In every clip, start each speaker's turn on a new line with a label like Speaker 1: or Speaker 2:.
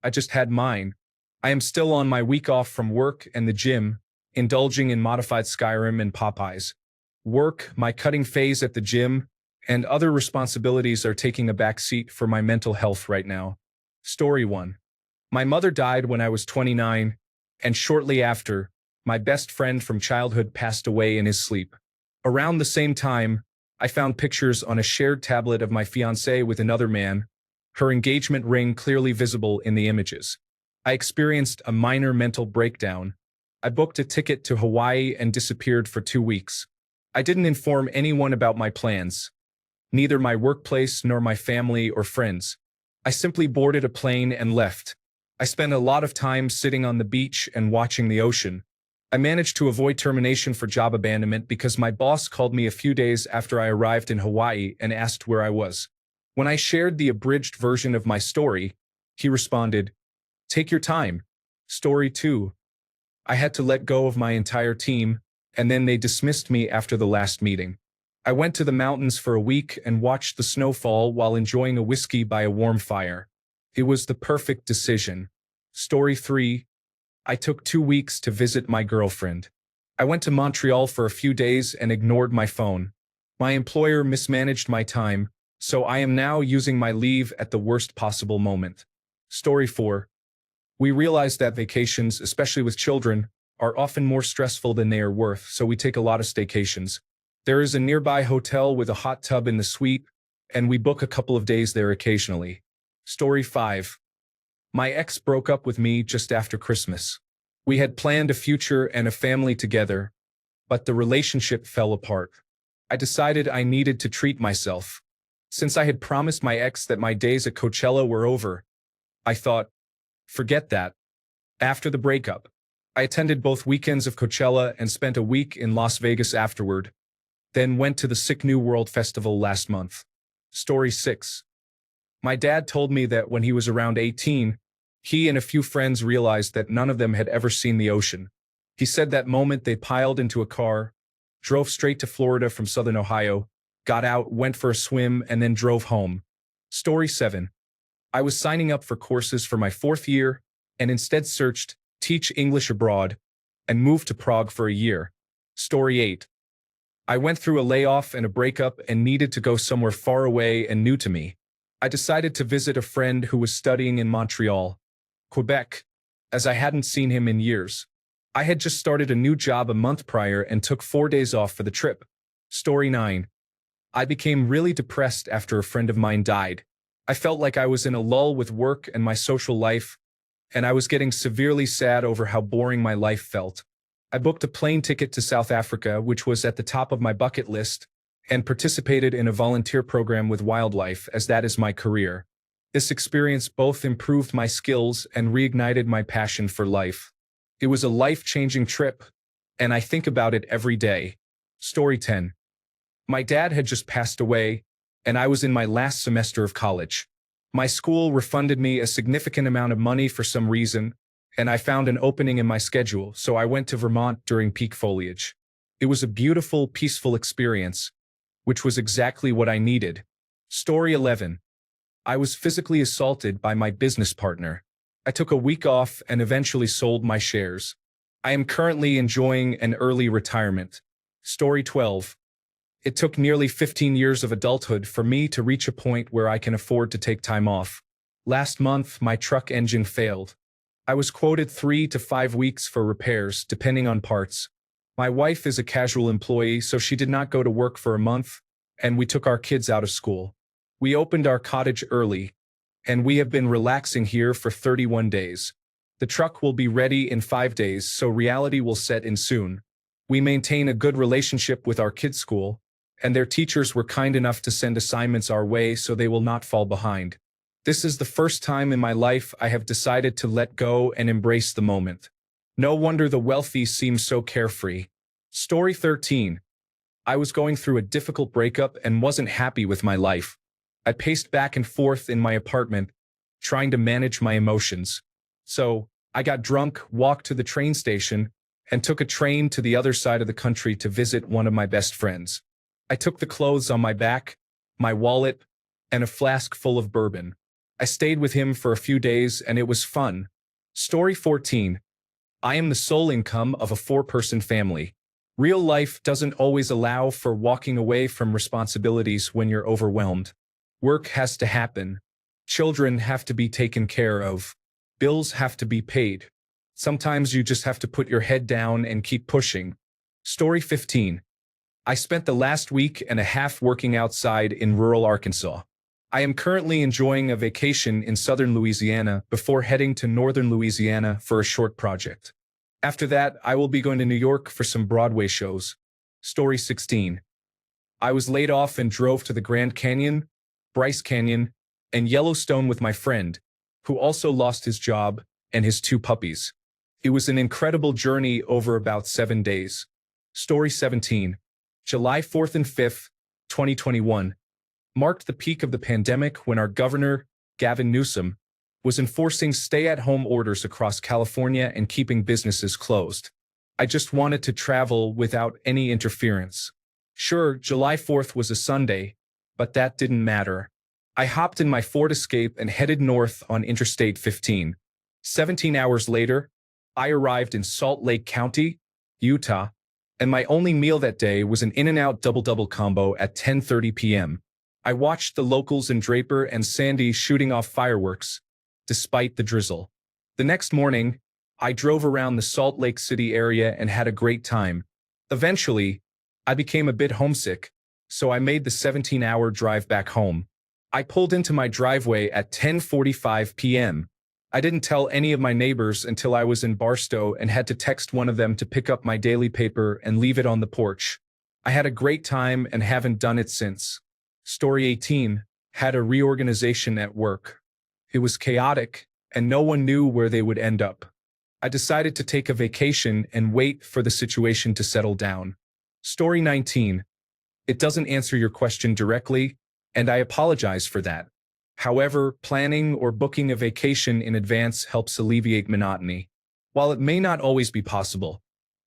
Speaker 1: I just had mine. I am still on my week off from work and the gym, indulging in modified Skyrim and Popeyes. Work, my cutting phase at the gym, and other responsibilities are taking a back seat for my mental health right now. Story 1. My mother died when I was 29, and shortly after, my best friend from childhood passed away in his sleep. Around the same time, I found pictures on a shared tablet of my fiancée with another man, her engagement ring clearly visible in the images. I experienced a minor mental breakdown. I booked a ticket to Hawaii and disappeared for 2 weeks. I didn't inform anyone about my plans, neither my workplace nor my family or friends. I simply boarded a plane and left. I spent a lot of time sitting on the beach and watching the ocean. I managed to avoid termination for job abandonment because my boss called me a few days after I arrived in Hawaii and asked where I was. When I shared the abridged version of my story, he responded, "Take your time." Story 2. I had to let go of my entire team, and then they dismissed me after the last meeting. I went to the mountains for a week and watched the snow fall while enjoying a whiskey by a warm fire. It was the perfect decision. Story 3. I took 2 weeks to visit my girlfriend. I went to Montreal for a few days and ignored my phone. My employer mismanaged my time, so I am now using my leave at the worst possible moment. Story 4. We realize that vacations, especially with children, are often more stressful than they are worth, so we take a lot of staycations. There is a nearby hotel with a hot tub in the suite, and we book a couple of days there occasionally. Story 5. My ex broke up with me just after Christmas. We had planned a future and a family together, but the relationship fell apart. I decided I needed to treat myself. Since I had promised my ex that my days at Coachella were over, I thought, forget that. After the breakup, I attended both weekends of Coachella and spent a week in Las Vegas afterward, then went to the Sick New World Festival last month. Story 6. My dad told me that when he was around 18, he and a few friends realized that none of them had ever seen the ocean. He said that moment they piled into a car, drove straight to Florida from southern Ohio, got out, went for a swim, and then drove home. Story 7. I was signing up for courses for my 4th year and instead searched Teach English Abroad and moved to Prague for a year. Story 8. I went through a layoff and a breakup and needed to go somewhere far away and new to me. I decided to visit a friend who was studying in Montreal, Quebec, as I hadn't seen him in years. I had just started a new job a month prior and took 4 days off for the trip. Story 9. I became really depressed after a friend of mine died. I felt like I was in a lull with work and my social life, and I was getting severely sad over how boring my life felt. I booked a plane ticket to South Africa, which was at the top of my bucket list, and participated in a volunteer program with wildlife, as that is my career. This experience both improved my skills and reignited my passion for life. It was a life-changing trip, and I think about it every day. Story 10. My dad had just passed away, and I was in my last semester of college. My school refunded me a significant amount of money for some reason, and I found an opening in my schedule, so I went to Vermont during peak foliage. It was a beautiful, peaceful experience, which was exactly what I needed. Story 11. I was physically assaulted by my business partner. I took a week off and eventually sold my shares. I am currently enjoying an early retirement. Story 12. It took nearly 15 years of adulthood for me to reach a point where I can afford to take time off. Last month, my truck engine failed. I was quoted 3 to 5 weeks for repairs, depending on parts. My wife is a casual employee, so she did not go to work for a month, and we took our kids out of school. We opened our cottage early, and we have been relaxing here for 31 days. The truck will be ready in 5 days, so reality will set in soon. We maintain a good relationship with our kids' school, and their teachers were kind enough to send assignments our way so they will not fall behind. This is the first time in my life I have decided to let go and embrace the moment. No wonder the wealthy seem so carefree. Story 13. I was going through a difficult breakup and wasn't happy with my life. I paced back and forth in my apartment, trying to manage my emotions. So, I got drunk, walked to the train station, and took a train to the other side of the country to visit one of my best friends. I took the clothes on my back, my wallet, and a flask full of bourbon. I stayed with him for a few days and it was fun. Story 14. I am the sole income of a four-person family. Real life doesn't always allow for walking away from responsibilities when you're overwhelmed. Work has to happen. Children have to be taken care of. Bills have to be paid. Sometimes you just have to put your head down and keep pushing. Story 15. I spent the last week and a half working outside in rural Arkansas. I am currently enjoying a vacation in southern Louisiana before heading to northern Louisiana for a short project. After that, I will be going to New York for some Broadway shows. Story 16. I was laid off and drove to the Grand Canyon, Bryce Canyon, and Yellowstone with my friend, who also lost his job and his two puppies. It was an incredible journey over about 7 days. Story 17. July 4th and 5th, 2021, marked the peak of the pandemic when our governor, Gavin Newsom, was enforcing stay-at-home orders across California and keeping businesses closed. I just wanted to travel without any interference. Sure, July 4th was a Sunday, but that didn't matter. I hopped in my Ford Escape and headed north on Interstate 15. 17 hours later, I arrived in Salt Lake County, Utah, and my only meal that day was an In-N-Out double-double combo at 10:30 p.m. I watched the locals in Draper and Sandy shooting off fireworks, despite the drizzle. The next morning, I drove around the Salt Lake City area and had a great time. Eventually, I became a bit homesick, so I made the 17-hour drive back home. I pulled into my driveway at 10:45 p.m. I didn't tell any of my neighbors until I was in Barstow and had to text one of them to pick up my daily paper and leave it on the porch. I had a great time and haven't done it since. Story 18. Had a reorganization at work. It was chaotic, and no one knew where they would end up. I decided to take a vacation and wait for the situation to settle down. Story 19. It doesn't answer your question directly, and I apologize for that. However, planning or booking a vacation in advance helps alleviate monotony. While it may not always be possible,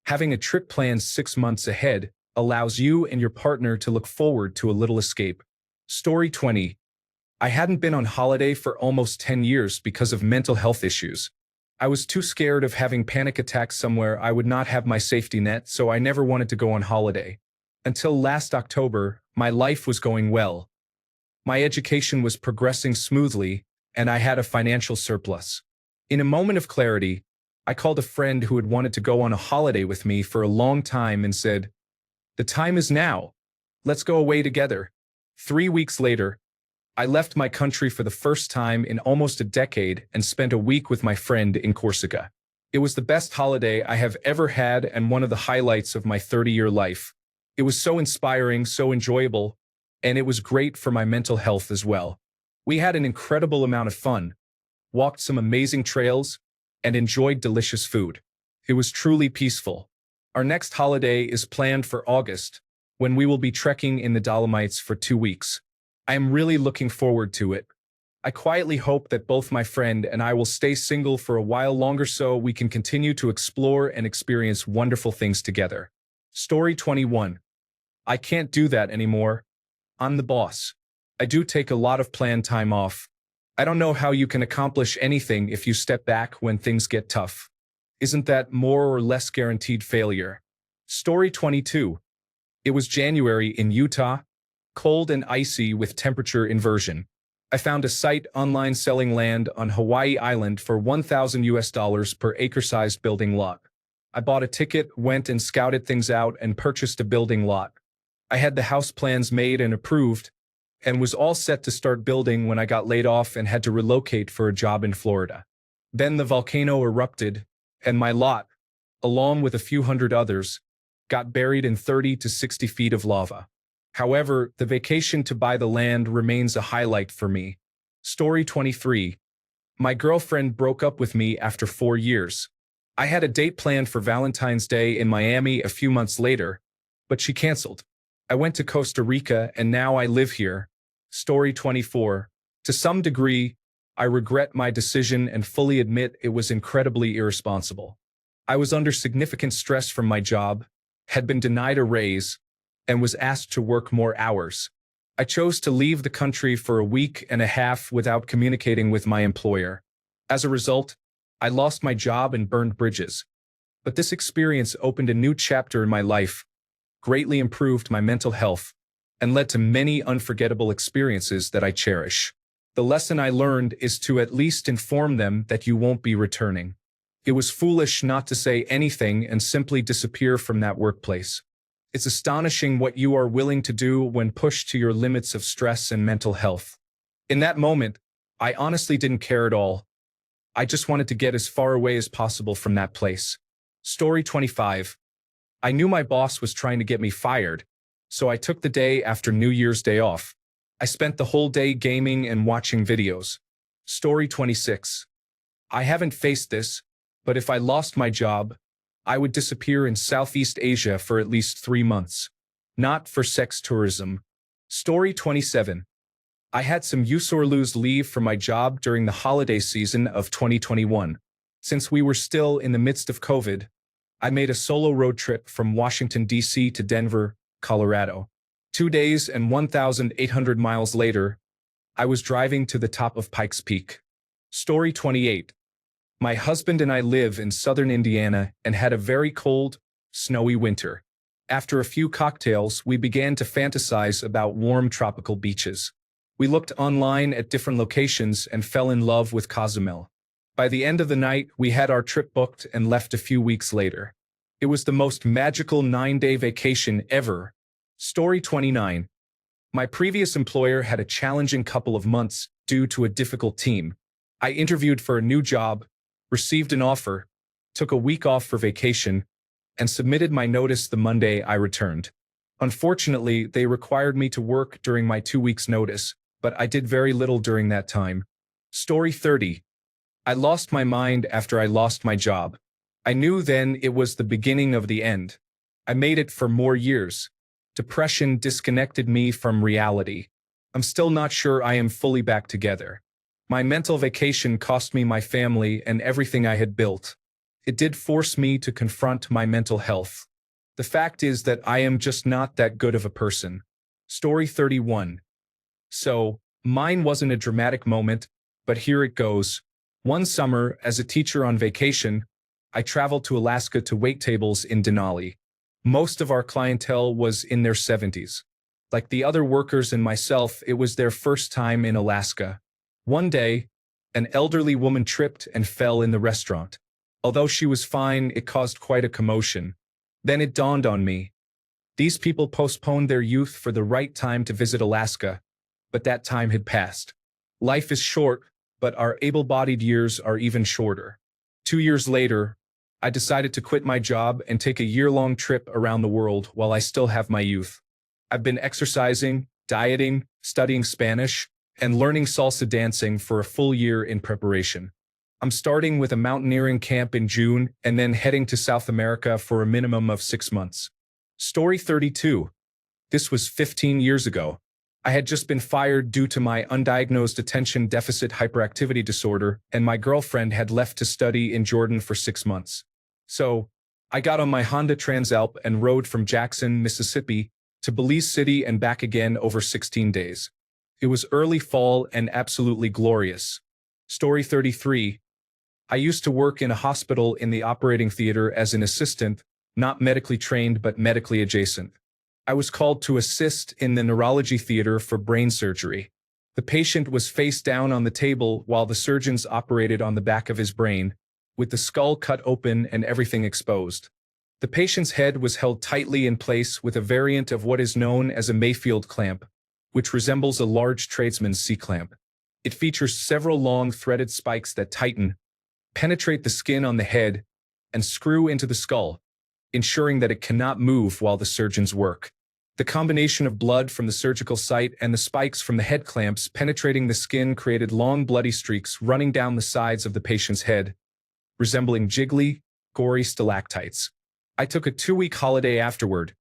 Speaker 1: having a trip planned 6 months ahead allows you and your partner to look forward to a little escape. Story 20. I hadn't been on holiday for almost 10 years because of mental health issues. I was too scared of having panic attacks somewhere I would not have my safety net, so I never wanted to go on holiday. Until last October, my life was going well. My education was progressing smoothly, and I had a financial surplus. In a moment of clarity, I called a friend who had wanted to go on a holiday with me for a long time and said, "The time is now. Let's go away together." 3 weeks later, I left my country for the first time in almost a decade and spent a week with my friend in Corsica. It was the best holiday I have ever had and one of the highlights of my 30-year life. It was so inspiring, so enjoyable, and it was great for my mental health as well. We had an incredible amount of fun, walked some amazing trails, and enjoyed delicious food. It was truly peaceful. Our next holiday is planned for August, when we will be trekking in the Dolomites for 2 weeks. I am really looking forward to it. I quietly hope that both my friend and I will stay single for a while longer so we can continue to explore and experience wonderful things together. Story 21. I can't do that anymore. I'm the boss. I do take a lot of planned time off. I don't know how you can accomplish anything if you step back when things get tough. Isn't that more or less guaranteed failure? Story 22. It was January in Utah, cold and icy with temperature inversion. I found a site online selling land on Hawaii Island for $1,000 per acre-sized building lot. I bought a ticket, went and scouted things out, and purchased a building lot. I had the house plans made and approved, and was all set to start building when I got laid off and had to relocate for a job in Florida. Then the volcano erupted, and my lot, along with a few hundred others, got buried in 30 to 60 feet of lava. However, the vacation to buy the land remains a highlight for me. Story 23. My girlfriend broke up with me after 4 years. I had a date planned for Valentine's Day in Miami a few months later, but she canceled. I went to Costa Rica and now I live here. Story 24. To some degree, I regret my decision and fully admit it was incredibly irresponsible. I was under significant stress from my job, had been denied a raise, and was asked to work more hours. I chose to leave the country for a week and a half without communicating with my employer. As a result, I lost my job and burned bridges. But this experience opened a new chapter in my life, greatly improved my mental health, and led to many unforgettable experiences that I cherish. The lesson I learned is to at least inform them that you won't be returning. It was foolish not to say anything and simply disappear from that workplace. It's astonishing what you are willing to do when pushed to your limits of stress and mental health. In that moment, I honestly didn't care at all. I just wanted to get as far away as possible from that place. Story 25. I knew my boss was trying to get me fired, so I took the day after New Year's Day off. I spent the whole day gaming and watching videos. Story 26. I haven't faced this, but if I lost my job, I would disappear in Southeast Asia for at least 3 months. Not for sex tourism. Story 27. I had some use or lose leave for my job during the holiday season of 2021. Since we were still in the midst of COVID, I made a solo road trip from Washington, D.C. to Denver, Colorado. 2 days and 1,800 miles later, I was driving to the top of Pikes Peak. Story 28. My husband and I live in southern Indiana and had a very cold, snowy winter. After a few cocktails, we began to fantasize about warm tropical beaches. We looked online at different locations and fell in love with Cozumel. By the end of the night, we had our trip booked and left a few weeks later. It was the most magical 9-day vacation ever. Story 29. My previous employer had a challenging couple of months due to a difficult team. I interviewed for a new job, received an offer, took a week off for vacation, and submitted my notice the Monday I returned. Unfortunately, they required me to work during my 2 weeks' notice, but I did very little during that time. Story 30. I lost my mind after I lost my job. I knew then it was the beginning of the end. I made it for more years. Depression disconnected me from reality. I'm still not sure I am fully back together. My mental vacation cost me my family and everything I had built. It did force me to confront my mental health. The fact is that I am just not that good of a person. Story 31. So, mine wasn't a dramatic moment, but here it goes. One summer, as a teacher on vacation, I traveled to Alaska to wait tables in Denali. Most of our clientele was in their 70s. Like the other workers and myself, it was their first time in Alaska. One day, an elderly woman tripped and fell in the restaurant. Although she was fine, it caused quite a commotion. Then it dawned on me. These people postponed their youth for the right time to visit Alaska, but that time had passed. Life is short, but our able-bodied years are even shorter. 2 years later, I decided to quit my job and take a year-long trip around the world while I still have my youth. I've been exercising, dieting, studying Spanish, and learning salsa dancing for a full year in preparation. I'm starting with a mountaineering camp in June and then heading to South America for a minimum of 6 months. Story 32. This was 15 years ago. I had just been fired due to my undiagnosed attention deficit hyperactivity disorder, and my girlfriend had left to study in Jordan for 6 months. So, I got on my Honda Transalp and rode from Jackson, Mississippi, to Belize City and back again over 16 days. It was early fall and absolutely glorious. Story 33. I used to work in a hospital in the operating theater as an assistant, not medically trained but medically adjacent. I was called to assist in the neurology theater for brain surgery. The patient was face down on the table while the surgeons operated on the back of his brain, with the skull cut open and everything exposed. The patient's head was held tightly in place with a variant of what is known as a Mayfield clamp, which resembles a large tradesman's C-clamp. It features several long threaded spikes that tighten, penetrate the skin on the head, and screw into the skull, ensuring that it cannot move while the surgeons work. The combination of blood from the surgical site and the spikes from the head clamps penetrating the skin created long bloody streaks running down the sides of the patient's head, resembling jiggly, gory stalactites. I took a 2-week holiday afterward,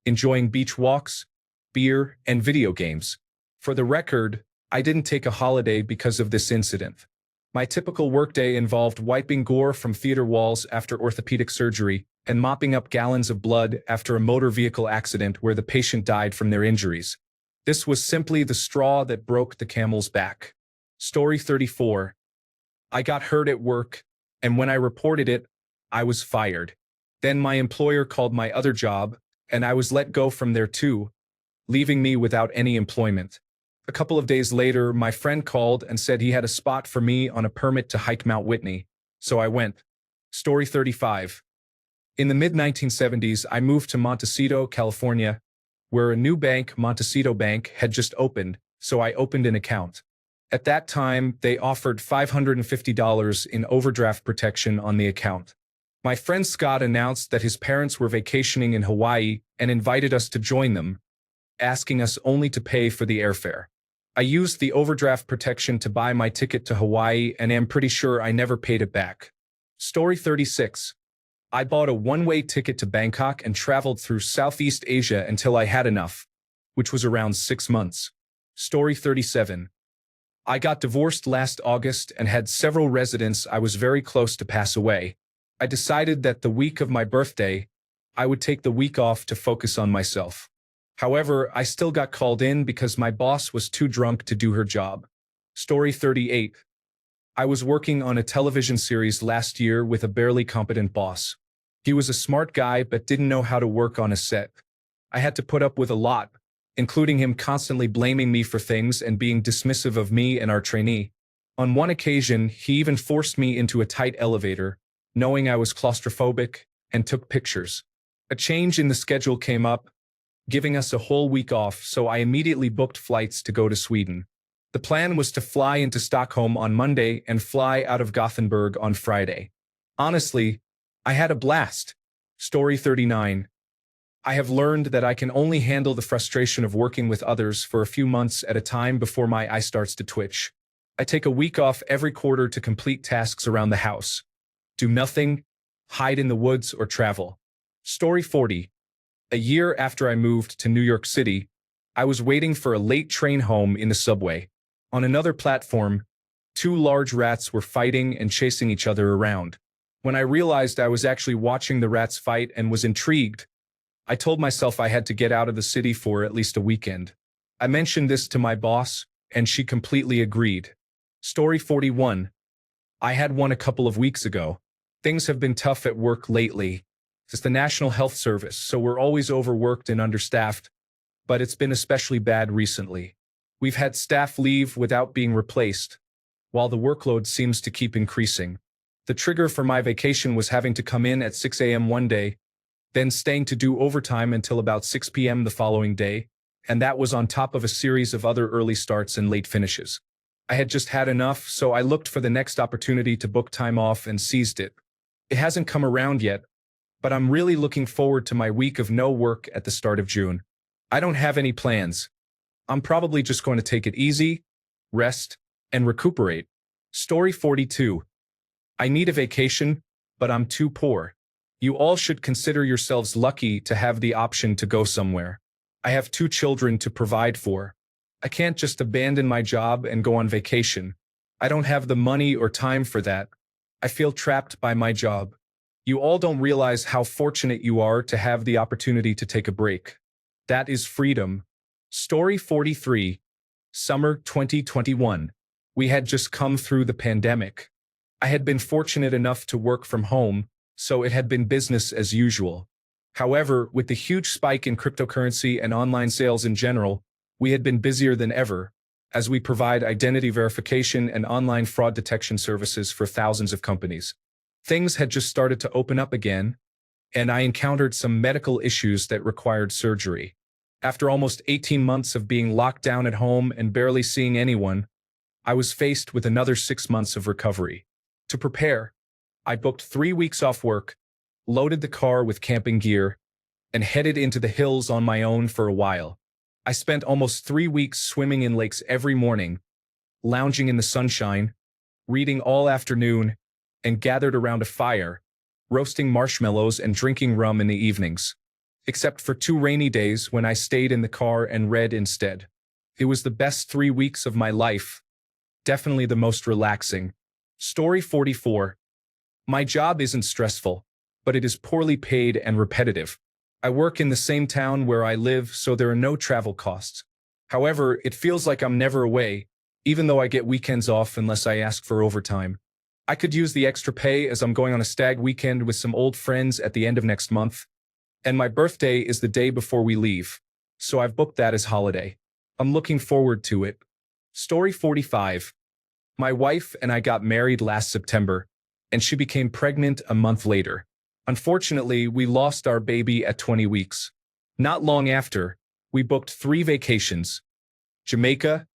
Speaker 1: enjoying beach walks, beer, and video games. For the record, I didn't take a holiday because of this incident. My typical workday involved wiping gore from theater walls after orthopedic surgery and mopping up gallons of blood after a motor vehicle accident where the patient died from their injuries. This was simply the straw that broke the camel's back. Story 34. I got hurt at work, and when I reported it, I was fired. Then my employer called my other job, and I was let go from there too, leaving me without any employment. A couple of days later, my friend called and said he had a spot for me on a permit to hike Mount Whitney, so I went. Story 35. In the mid-1970s, I moved to Montecito, California, where a new bank, Montecito Bank, had just opened, so I opened an account. At that time, they offered $550 in overdraft protection on the account. My friend Scott announced that his parents were vacationing in Hawaii and invited us to join them, asking us only to pay for the airfare. I used the overdraft protection to buy my ticket to Hawaii and am pretty sure I never paid it back. Story 36. I bought a one-way ticket to Bangkok and traveled through Southeast Asia until I had enough, which was around 6 months. Story 37. I got divorced last August and had several residents I was very close to pass away. I decided that the week of my birthday, I would take the week off to focus on myself. However, I still got called in because my boss was too drunk to do her job. Story 38. I was working on a television series last year with a barely competent boss. He was a smart guy but didn't know how to work on a set. I had to put up with a lot, including him constantly blaming me for things and being dismissive of me and our trainee. On one occasion, he even forced me into a tight elevator, knowing I was claustrophobic, and took pictures. A change in the schedule came up, giving us a whole week off, so I immediately booked flights to go to Sweden. The plan was to fly into Stockholm on Monday and fly out of Gothenburg on Friday. Honestly, I had a blast. Story 39. I have learned that I can only handle the frustration of working with others for a few months at a time before my eye starts to twitch. I take a week off every quarter to complete tasks around the house, do nothing, hide in the woods, or travel. Story 40. A year after I moved to New York City, I was waiting for a late train home in the subway. On another platform, 2 large rats were fighting and chasing each other around. When I realized I was actually watching the rats fight and was intrigued, I told myself I had to get out of the city for at least a weekend. I mentioned this to my boss, and she completely agreed. Story 41. I had one a couple of weeks ago. Things have been tough at work lately. It's the National Health Service, so we're always overworked and understaffed, but it's been especially bad recently. We've had staff leave without being replaced, while the workload seems to keep increasing. The trigger for my vacation was having to come in at 6 a.m. one day, then staying to do overtime until about 6 p.m. the following day, and that was on top of a series of other early starts and late finishes. I had just had enough, so I looked for the next opportunity to book time off and seized it. It hasn't come around yet, but I'm really looking forward to my week of no work at the start of June. I don't have any plans. I'm probably just going to take it easy, rest, and recuperate. Story 42. I need a vacation, but I'm too poor. You all should consider yourselves lucky to have the option to go somewhere. I have 2 children to provide for. I can't just abandon my job and go on vacation. I don't have the money or time for that. I feel trapped by my job. You all don't realize how fortunate you are to have the opportunity to take a break. That is freedom. Story 43. Summer 2021. We had just come through the pandemic. I had been fortunate enough to work from home, so it had been business as usual. However, with the huge spike in cryptocurrency and online sales in general, we had been busier than ever, as we provide identity verification and online fraud detection services for thousands of companies. Things had just started to open up again, and I encountered some medical issues that required surgery. After almost 18 months of being locked down at home and barely seeing anyone, I was faced with another 6 months of recovery. To prepare, I booked 3 weeks off work, loaded the car with camping gear, and headed into the hills on my own for a while. I spent almost 3 weeks swimming in lakes every morning, lounging in the sunshine, reading all afternoon, and gathered around a fire, roasting marshmallows and drinking rum in the evenings. Except for 2 rainy days when I stayed in the car and read instead. It was the best 3 weeks of my life. Definitely the most relaxing. Story 44. My job isn't stressful, but it is poorly paid and repetitive. I work in the same town where I live, so there are no travel costs. However, it feels like I'm never away, even though I get weekends off unless I ask for overtime. I could use the extra pay as I'm going on a stag weekend with some old friends at the end of next month, and my birthday is the day before we leave, so I've booked that as holiday. I'm looking forward to it. Story 45. My wife and I got married last September, and she became pregnant a month later. Unfortunately, we lost our baby at 20 weeks. Not long after, we booked 3 vacations: Jamaica,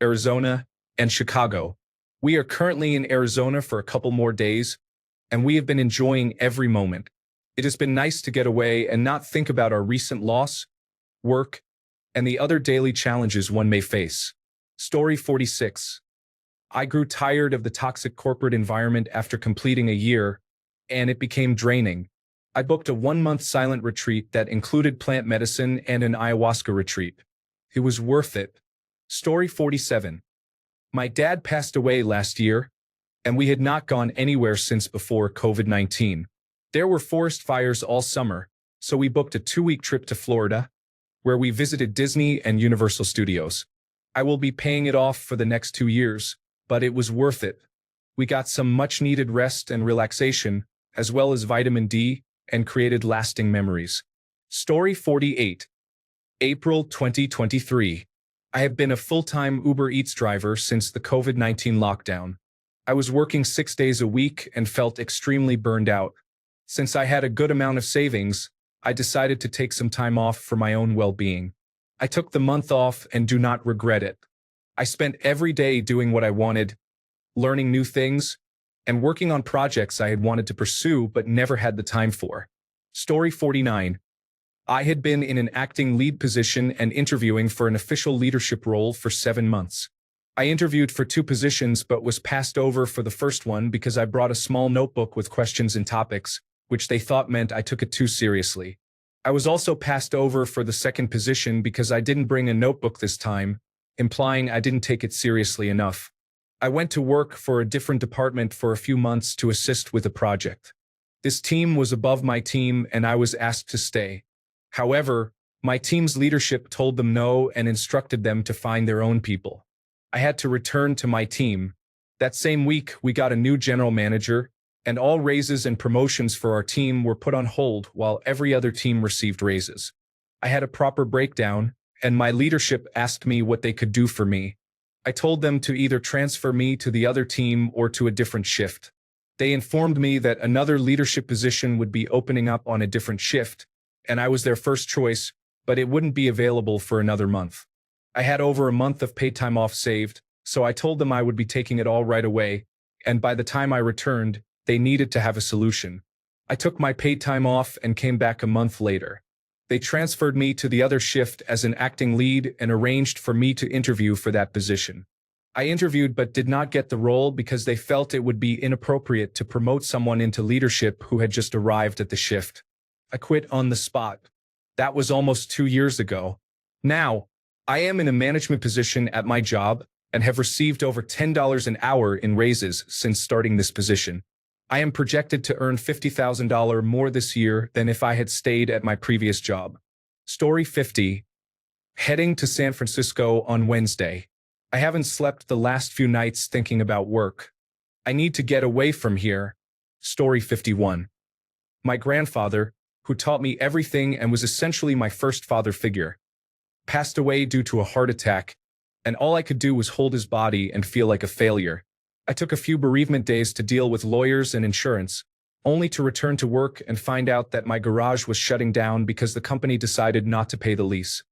Speaker 1: Arizona, and Chicago. We are currently in Arizona for a couple more days, and we have been enjoying every moment. It has been nice to get away and not think about our recent loss, work, and the other daily challenges one may face. Story 46. I grew tired of the toxic corporate environment after completing a year, and it became draining. I booked a 1-month silent retreat that included plant medicine and an ayahuasca retreat. It was worth it. Story 47. My dad passed away last year, and we had not gone anywhere since before COVID-19. There were forest fires all summer, so we booked a 2-week trip to Florida, where we visited Disney and Universal Studios. I will be paying it off for the next 2 years, but it was worth it. We got some much-needed rest and relaxation, as well as vitamin D, and created lasting memories. Story 48. April 2023. I have been a full-time Uber Eats driver since the COVID-19 lockdown. I was working 6 days a week and felt extremely burned out. Since I had a good amount of savings, I decided to take some time off for my own well-being. I took the month off and do not regret it. I spent every day doing what I wanted, learning new things, and working on projects I had wanted to pursue but never had the time for. Story 49. I had been in an acting lead position and interviewing for an official leadership role for 7 months. I interviewed for 2 positions but was passed over for the first one because I brought a small notebook with questions and topics, which they thought meant I took it too seriously. I was also passed over for the second position because I didn't bring a notebook this time, implying I didn't take it seriously enough. I went to work for a different department for a few months to assist with a project. This team was above my team and I was asked to stay. However, my team's leadership told them no and instructed them to find their own people. I had to return to my team. That same week, we got a new general manager, and all raises and promotions for our team were put on hold while every other team received raises. I had a proper breakdown, and my leadership asked me what they could do for me. I told them to either transfer me to the other team or to a different shift. They informed me that another leadership position would be opening up on a different shift, and I was their first choice, but it wouldn't be available for another month. I had over a month of paid time off saved, so I told them I would be taking it all right away, and by the time I returned, they needed to have a solution. I took my paid time off and came back a month later. They transferred me to the other shift as an acting lead and arranged for me to interview for that position. I interviewed but did not get the role because they felt it would be inappropriate to promote someone into leadership who had just arrived at the shift. I quit on the spot. That was almost 2 years ago. Now, I am in a management position at my job and have received over $10 an hour in raises since starting this position. I am projected to earn $50,000 more this year than if I had stayed at my previous job. Story 50. Heading to San Francisco on Wednesday. I haven't slept the last few nights thinking about work. I need to get away from here. Story 51. My grandfather, who taught me everything and was essentially my first father figure, passed away due to a heart attack, and all I could do was hold his body and feel like a failure. I took a few bereavement days to deal with lawyers and insurance, only to return to work and find out that my garage was shutting down because the company decided not to pay the lease.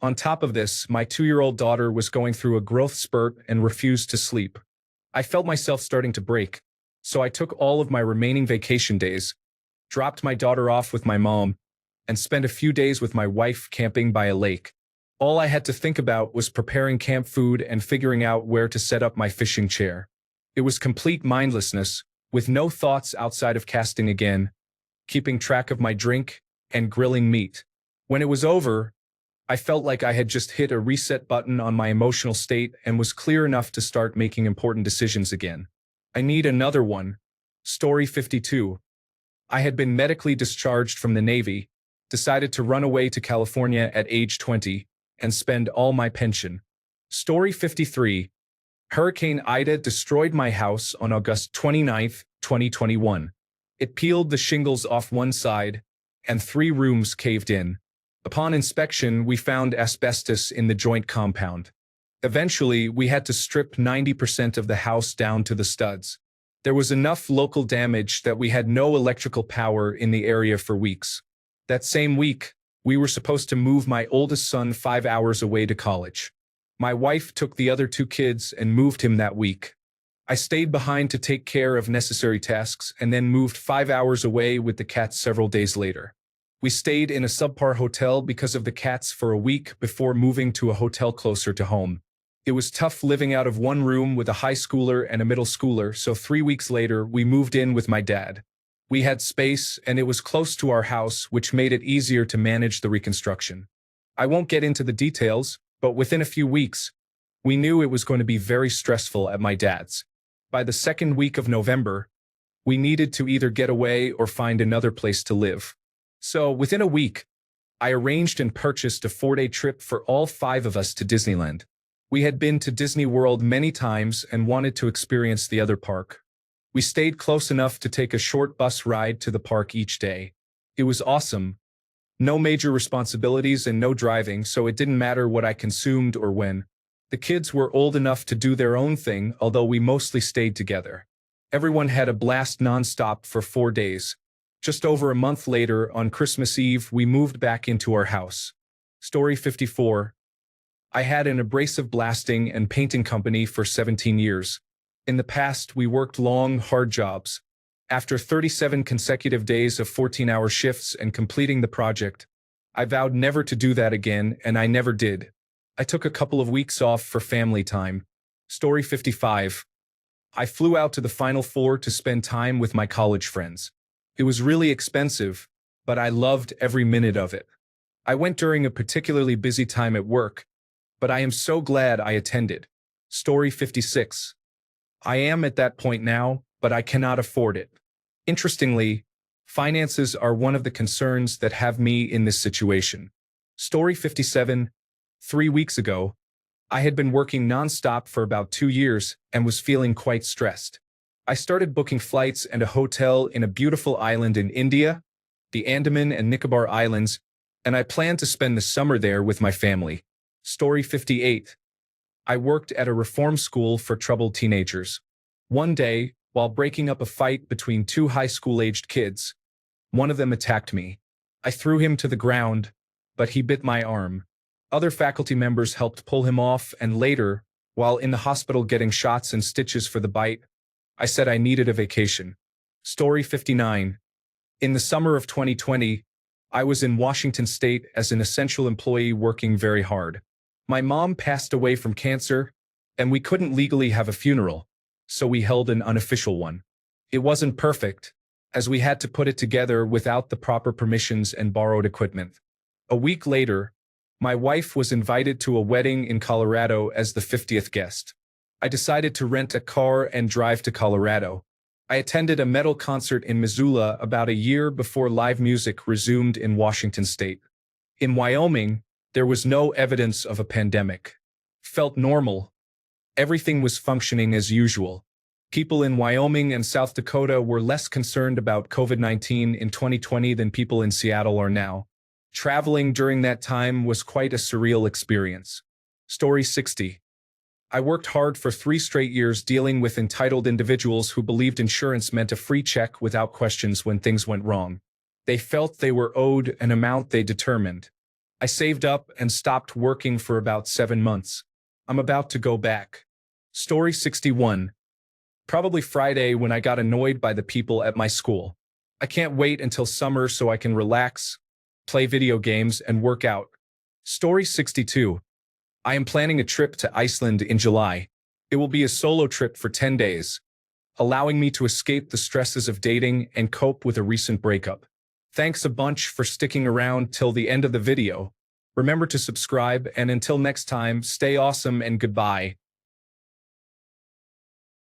Speaker 1: On top of this, my 2-year-old daughter was going through a growth spurt and refused to sleep. I felt myself starting to break, so I took all of my remaining vacation days, dropped my daughter off with my mom, and spent a few days with my wife camping by a lake. All I had to think about was preparing camp food and figuring out where to set up my fishing chair. It was complete mindlessness, with no thoughts outside of casting again, keeping track of my drink, and grilling meat. When it was over, I felt like I had just hit a reset button on my emotional state and was clear enough to start making important decisions again. I need another one. Story 52. I had been medically discharged from the Navy, decided to run away to California at age 20, and spend all my pension. Story 53. Hurricane Ida destroyed my house on August 29, 2021. It peeled the shingles off one side, and 3 rooms caved in. Upon inspection, we found asbestos in the joint compound. Eventually, we had to strip 90% of the house down to the studs. There was enough local damage that we had no electrical power in the area for weeks. That same week, we were supposed to move my oldest son 5 hours away to college. My wife took the other 2 kids and moved him that week. I stayed behind to take care of necessary tasks and then moved 5 hours away with the cats several days later. We stayed in a subpar hotel because of the cats for a week before moving to a hotel closer to home. It was tough living out of one room with a high schooler and a middle schooler, so 3 weeks later, we moved in with my dad. We had space, and it was close to our house, which made it easier to manage the reconstruction. I won't get into the details, but within a few weeks, we knew it was going to be very stressful at my dad's. By the second week of November, we needed to either get away or find another place to live. So, within a week, I arranged and purchased a 4-day trip for all 5 of us to Disneyland. We had been to Disney World many times and wanted to experience the other park. We stayed close enough to take a short bus ride to the park each day. It was awesome. No major responsibilities and no driving, so it didn't matter what I consumed or when. The kids were old enough to do their own thing, although we mostly stayed together. Everyone had a blast nonstop for 4 days. Just over a month later, on Christmas Eve, we moved back into our house. Story 54. I had an abrasive blasting and painting company for 17 years. In the past, we worked long, hard jobs. After 37 consecutive days of 14-hour shifts and completing the project, I vowed never to do that again, and I never did. I took a couple of weeks off for family time. Story 55. I flew out to the Final Four to spend time with my college friends. It was really expensive, but I loved every minute of it. I went during a particularly busy time at work, but I am so glad I attended. Story 56. I am at that point now, but I cannot afford it. Interestingly, finances are one of the concerns that have me in this situation. Story 57. 3 weeks ago, I had been working nonstop for about 2 years and was feeling quite stressed. I started booking flights and a hotel in a beautiful island in India, the Andaman and Nicobar Islands, and I planned to spend the summer there with my family. Story 58. I worked at a reform school for troubled teenagers. One day, while breaking up a fight between 2 high school-aged kids, one of them attacked me. I threw him to the ground, but he bit my arm. Other faculty members helped pull him off, and later, while in the hospital getting shots and stitches for the bite, I said I needed a vacation. Story 59. In the summer of 2020, I was in Washington State as an essential employee working very hard. My mom passed away from cancer, and we couldn't legally have a funeral, so we held an unofficial one. It wasn't perfect, as we had to put it together without the proper permissions and borrowed equipment. A week later, my wife was invited to a wedding in Colorado as the 50th guest. I decided to rent a car and drive to Colorado. I attended a metal concert in Missoula about a year before live music resumed in Washington State. In Wyoming, there was no evidence of a pandemic. Felt normal. Everything was functioning as usual. People in Wyoming and South Dakota were less concerned about COVID-19 in 2020 than people in Seattle are now. Traveling during that time was quite a surreal experience. Story 60. I worked hard for 3 straight years dealing with entitled individuals who believed insurance meant a free check without questions when things went wrong. They felt they were owed an amount they determined. I saved up and stopped working for about 7 months. I'm about to go back. Story 61. Probably Friday when I got annoyed by the people at my school. I can't wait until summer so I can relax, play video games, and work out. Story 62. I am planning a trip to Iceland in July. It will be a solo trip for 10 days, allowing me to escape the stresses of dating and cope with a recent breakup. Thanks a bunch for sticking around till the end of the video. Remember to subscribe, and until next time, stay awesome and goodbye.